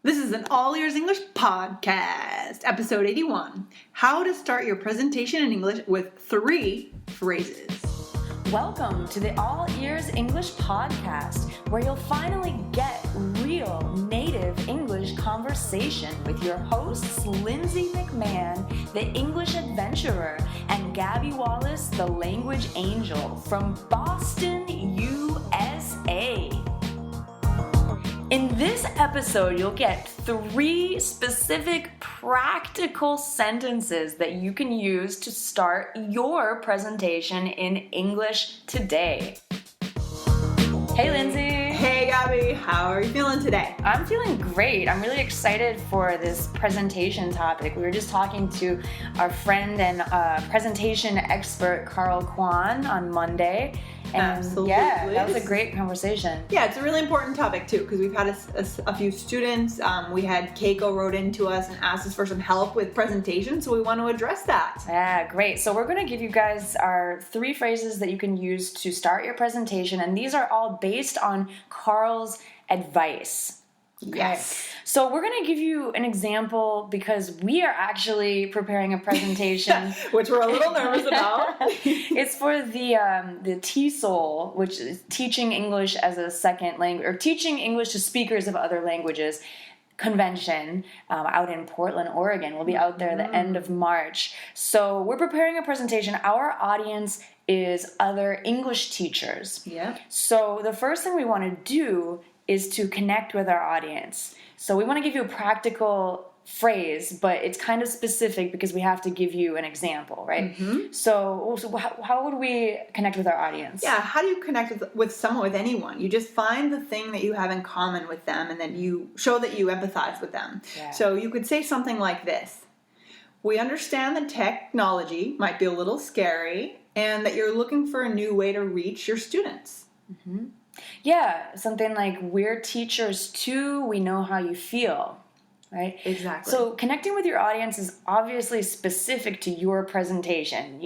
This is an All Ears English podcast, episode 81. How to start your presentation in English with 3 phrases. Welcome to the All Ears English podcast, where you'll finally get real native English conversation with your hosts, Lindsay McMahon, the English adventurer, and Gabby Wallace, the language angel from Boston, USA. In this episode, you'll get 3 specific practical sentences that you can use to start your presentation in English today. Hey, Lindsay. Hey, Gabby. How are you feeling today? I'm feeling great. I'm really excited for this presentation topic. We were just talking to our friend and presentation expert, Carl Kwan, on Monday. And Absolutely. Yeah, that was a great conversation. Yeah, it's a really important topic too, because we've had a few students. We had Keiko wrote into us and asked us for some help with presentation, so we want to address that. Yeah, great. So we're going to give you guys our 3 phrases that you can use to start your presentation, and these are all based on Carl's advice. Okay. Yes. So we're going to give you an example because we are actually preparing a presentation. Which we're a little nervous about. It's for the TESOL, which is Teaching English as a Second Language, or Teaching English to Speakers of Other Languages convention out in Portland, Oregon. We'll be out there at the end of March. So we're preparing a presentation. Our audience is other English teachers. Yeah. So the first thing we want to do is to connect with our audience. So we want to give you a practical phrase, but it's kind of specific because we have to give you an example, right? Mm-hmm. So how would we connect with our audience? Yeah, how do you connect with someone, with anyone? You just find the thing that you have in common with them, and then you show that you empathize with them. Yeah. So you could say something like this. We understand that technology might be a little scary, and that you're looking for a new way to reach your students. Mm-hmm. Yeah, something like, we're teachers too, we know how you feel, right? Exactly. So connecting with your audience is obviously specific to your presentation,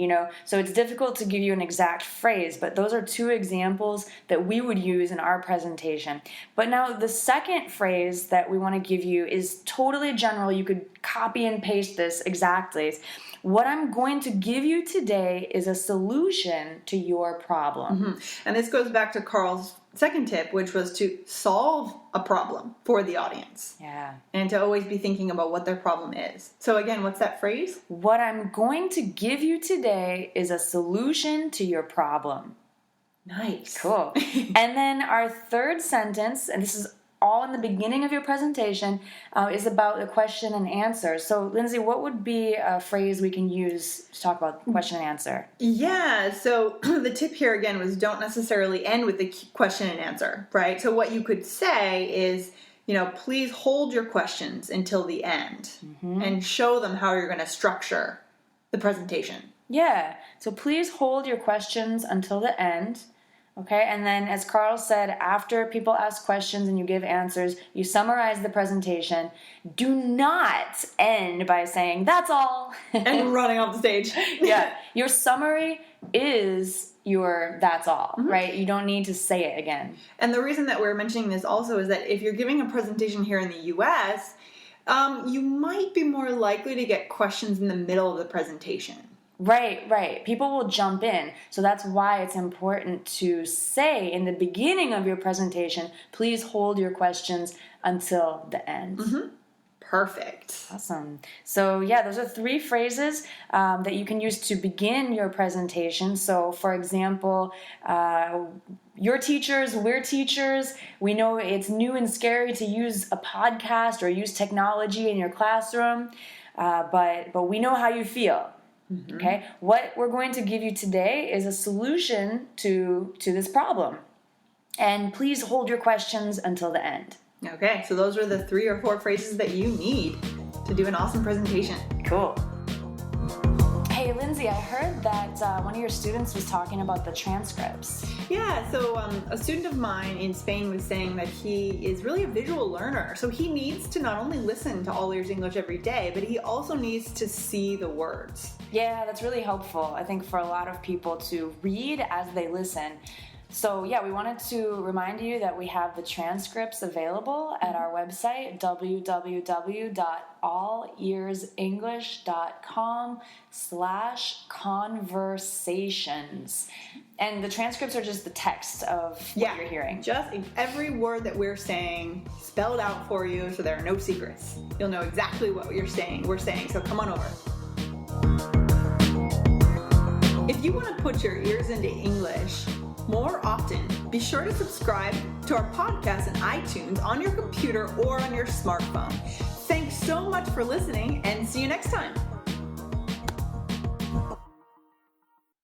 so it's difficult to give you an exact phrase, but those are 2 examples that we would use in our presentation. But now the second phrase that we want to give you is totally general. You could copy and paste this exactly. What I'm going to give you today is a solution to your problem. Mm-hmm. And this goes back to Carl's second tip, which was to solve a problem for the audience. Yeah. And to always be thinking about what their problem is. So again, what's that phrase? What I'm going to give you today is a solution to your problem. Nice. Cool. And then our third sentence, and this is all in the beginning of your presentation, is about the question and answer. So, Lindsay, what would be a phrase we can use to talk about question and answer? Yeah, so the tip here again was don't necessarily end with the question and answer, right? So what you could say is, please hold your questions until the end and show them how you're going to structure the presentation. Yeah, so please hold your questions until the end. Okay, and then as Carl said, after people ask questions and you give answers, you summarize the presentation. Do not end by saying, that's all. And running off the stage. Yeah, your summary is your that's all, right? You don't need to say it again. And the reason that we're mentioning this also is that if you're giving a presentation here in the U.S., you might be more likely to get questions in the middle of the presentation. Right. People will jump in. So that's why it's important to say in the beginning of your presentation, please hold your questions until the end. Mm-hmm. Perfect. Awesome. So yeah, those are 3 phrases that you can use to begin your presentation. So for example, you're teachers, we're teachers. We know it's new and scary to use a podcast or use technology in your classroom, but we know how you feel. Mm-hmm. Okay, what we're going to give you today is a solution to this problem. And please hold your questions until the end. Okay, so those are the 3 or 4 phrases that you need to do an awesome presentation. Cool. Hey, Lindsay, I heard that one of your students was talking about the transcripts. Yeah, so a student of mine in Spain was saying that he is really a visual learner. So he needs to not only listen to All Ears English every day, but he also needs to see the words. Yeah, that's really helpful, I think, for a lot of people to read as they listen. So yeah, we wanted to remind you that we have the transcripts available at our website, www.allearsenglish.com/conversations. And the transcripts are just the text of what you're hearing. Just every word that we're saying spelled out for you, so there are no secrets. You'll know exactly what we're saying, so come on over. If you want to put your ears into English more often, be sure to subscribe to our podcast in iTunes on your computer or on your smartphone. Thanks so much for listening, and see you next time.